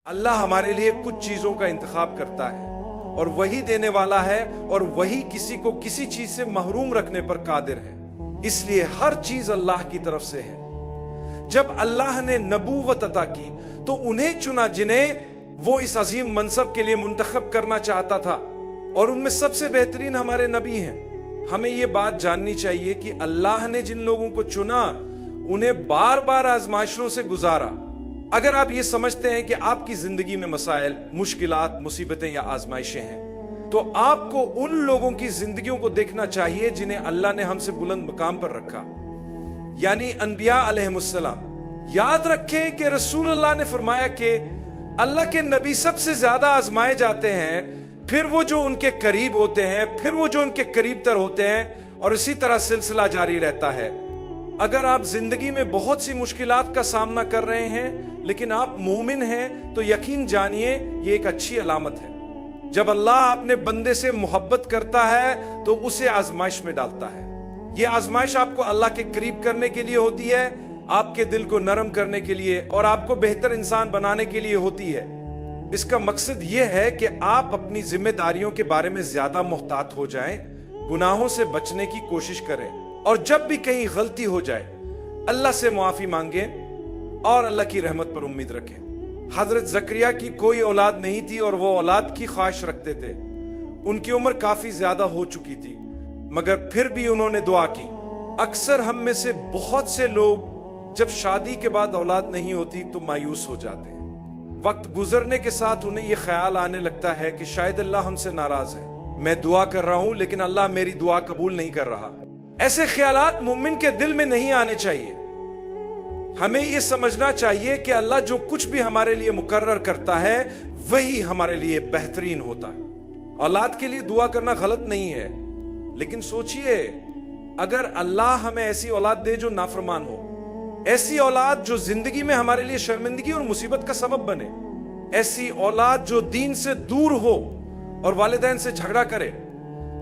اللہ ہمارے لیے کچھ چیزوں کا انتخاب کرتا ہے اور وہی دینے والا ہے اور وہی کسی کو کسی چیز سے محروم رکھنے پر قادر ہے. اس لیے ہر چیز اللہ کی طرف سے ہے. جب اللہ نے نبوت عطا کی تو انہیں چنا جنہیں وہ اس عظیم منصب کے لیے منتخب کرنا چاہتا تھا، اور ان میں سب سے بہترین ہمارے نبی ہیں. ہمیں یہ بات جاننی چاہیے کہ اللہ نے جن لوگوں کو چنا انہیں بار بار آزمائشوں سے گزارا. اگر آپ یہ سمجھتے ہیں کہ آپ کی زندگی میں مسائل، مشکلات، مصیبتیں یا آزمائشیں ہیں تو آپ کو ان لوگوں کی زندگیوں کو دیکھنا چاہیے جنہیں اللہ نے ہم سے بلند مقام پر رکھا، یعنی انبیاء علیہ السلام. یاد رکھیں کہ رسول اللہ نے فرمایا کہ اللہ کے نبی سب سے زیادہ آزمائے جاتے ہیں، پھر وہ جو ان کے قریب ہوتے ہیں، پھر وہ جو ان کے قریب تر ہوتے ہیں، اور اسی طرح سلسلہ جاری رہتا ہے. اگر آپ زندگی میں بہت سی مشکلات کا سامنا کر رہے ہیں لیکن آپ مومن ہیں تو یقین جانیے یہ ایک اچھی علامت ہے. جب اللہ اپنے بندے سے محبت کرتا ہے تو اسے آزمائش میں ڈالتا ہے. یہ آزمائش آپ کو اللہ کے قریب کرنے کے لیے ہوتی ہے، آپ کے دل کو نرم کرنے کے لیے اور آپ کو بہتر انسان بنانے کے لیے ہوتی ہے. اس کا مقصد یہ ہے کہ آپ اپنی ذمہ داریوں کے بارے میں زیادہ محتاط ہو جائیں، گناہوں سے بچنے کی کوشش کریں، اور جب بھی کہیں غلطی ہو جائے اللہ سے معافی مانگیں اور اللہ کی رحمت پر امید رکھیں. حضرت زکریا کی کوئی اولاد نہیں تھی اور وہ اولاد کی خواہش رکھتے تھے. ان کی عمر کافی زیادہ ہو چکی تھی مگر پھر بھی انہوں نے دعا کی. اکثر ہم میں سے بہت سے لوگ جب شادی کے بعد اولاد نہیں ہوتی تو مایوس ہو جاتے ہیں. وقت گزرنے کے ساتھ انہیں یہ خیال آنے لگتا ہے کہ شاید اللہ ہم سے ناراض ہے. میں دعا کر رہا ہوں لیکن اللہ میری دعا قبول نہیں کر رہا. ایسے خیالات مومن کے دل میں نہیں آنے چاہیے. ہمیں یہ سمجھنا چاہیے کہ اللہ جو کچھ بھی ہمارے لیے مقرر کرتا ہے وہی ہمارے لیے بہترین ہوتا ہے. اولاد کے لیے دعا کرنا غلط نہیں ہے، لیکن سوچئے اگر اللہ ہمیں ایسی اولاد دے جو نافرمان ہو، ایسی اولاد جو زندگی میں ہمارے لیے شرمندگی اور مصیبت کا سبب بنے، ایسی اولاد جو دین سے دور ہو اور والدین سے جھگڑا کرے،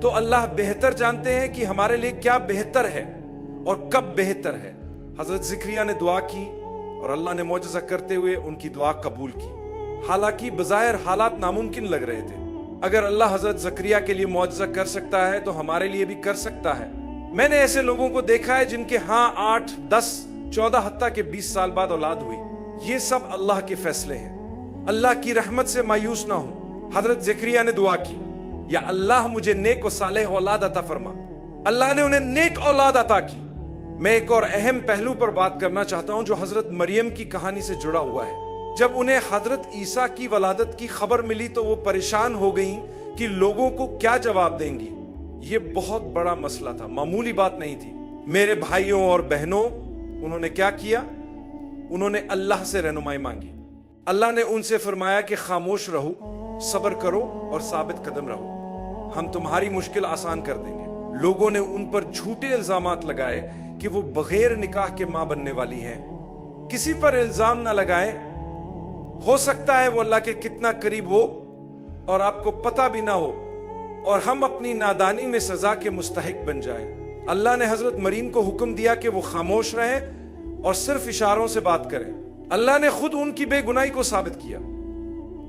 تو اللہ بہتر جانتے ہیں کہ ہمارے لیے کیا بہتر ہے اور کب بہتر ہے. حضرت زکریا نے دعا کی اور اللہ نے معجزہ کرتے ہوئے ان کی دعا قبول کی. حالانکہ بظاہر حالات ناممکن لگ رہے تھے. اگر اللہ حضرت زکریا کے لیے معجزہ کر سکتا ہے تو ہمارے لیے بھی کر سکتا ہے. میں نے ایسے لوگوں کو دیکھا ہے جن کے 8, 10, 14 حتیٰ کہ 20 سال بعد اولاد ہوئی. یہ سب اللہ کے فیصلے ہیں. اللہ کی رحمت سے مایوس نہ ہو. حضرت زکریا نے دعا کی، یا اللہ مجھے نیک و صالح اولاد عطا فرما. اللہ نے انہیں نیک اولاد عطا کی. میں ایک اور اہم پہلو پر بات کرنا چاہتا ہوں جو حضرت مریم کی کہانی سے جڑا ہوا ہے. جب انہیں حضرت عیسیٰ کی ولادت کی خبر ملی تو وہ پریشان ہو گئیں کہ لوگوں کو کیا جواب دیں گی. یہ بہت بڑا مسئلہ تھا، معمولی بات نہیں تھی. میرے بھائیوں اور بہنوں، انہوں نے کیا کیا؟ انہوں نے اللہ سے رہنمائی مانگی. اللہ نے ان سے فرمایا کہ خاموش رہو، صبر کرو اور ثابت قدم رہو، ہم تمہاری مشکل آسان کر دیں گے. لوگوں نے ان پر جھوٹے الزامات لگائے کہ وہ بغیر نکاح کے ماں بننے والی ہیں. کسی پر الزام نہ لگائیں، ہو سکتا ہے وہ اللہ کے کتنا قریب ہو اور آپ کو پتہ بھی نہ ہو اور ہم اپنی نادانی میں سزا کے مستحق بن جائیں. اللہ نے حضرت مریم کو حکم دیا کہ وہ خاموش رہیں اور صرف اشاروں سے بات کریں. اللہ نے خود ان کی بے گناہی کو ثابت کیا.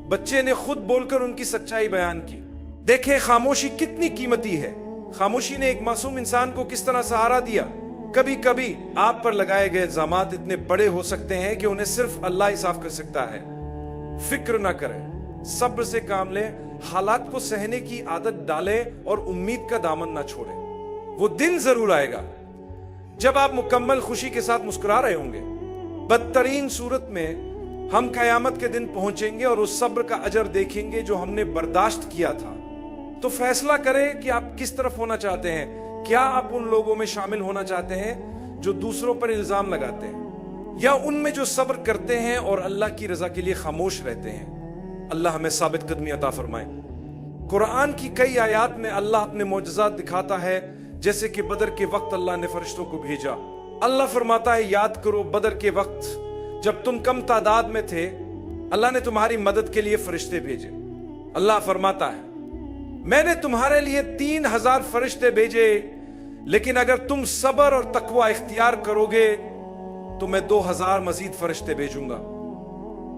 بچے نے خود بول کر ان کی سچائی بیان کی. دیکھیں خاموشی کتنی قیمتی ہے. خاموشی نے ایک معصوم انسان کو کس طرح سہارا دیا. کبھی کبھی آپ پر لگائے گئے الزامات اتنے بڑے ہو سکتے ہیں کہ انہیں صرف اللہ ہی صاف کر سکتا ہے. فکر نہ کریں، صبر سے کام لیں، حالات کو سہنے کی عادت ڈالیں اور امید کا دامن نہ چھوڑیں. وہ دن ضرور آئے گا جب آپ مکمل خوشی کے ساتھ مسکرا رہے ہوں گے. بدترین صورت میں ہم قیامت کے دن پہنچیں گے اور اس صبر کا اجر دیکھیں گے جو ہم نے برداشت کیا تھا. تو فیصلہ کریں کہ آپ کس طرف ہونا چاہتے ہیں. کیا آپ ان لوگوں میں شامل ہونا چاہتے ہیں جو دوسروں پر الزام لگاتے ہیں، یا ان میں جو صبر کرتے ہیں اور اللہ کی رضا کے لیے خاموش رہتے ہیں؟ اللہ ہمیں ثابت قدمی عطا فرمائے. قرآن کی کئی آیات میں اللہ اپنے معجزات دکھاتا ہے، جیسے کہ بدر کے وقت اللہ نے فرشتوں کو بھیجا. اللہ فرماتا ہے یاد کرو بدر کے وقت جب تم کم تعداد میں تھے، اللہ نے تمہاری مدد کے لیے فرشتے بھیجے. اللہ فرماتا ہے میں نے تمہارے لیے 3000 فرشتے بھیجے، لیکن اگر تم صبر اور تقوی اختیار کرو گے تو میں 2000 مزید فرشتے بھیجوں گا.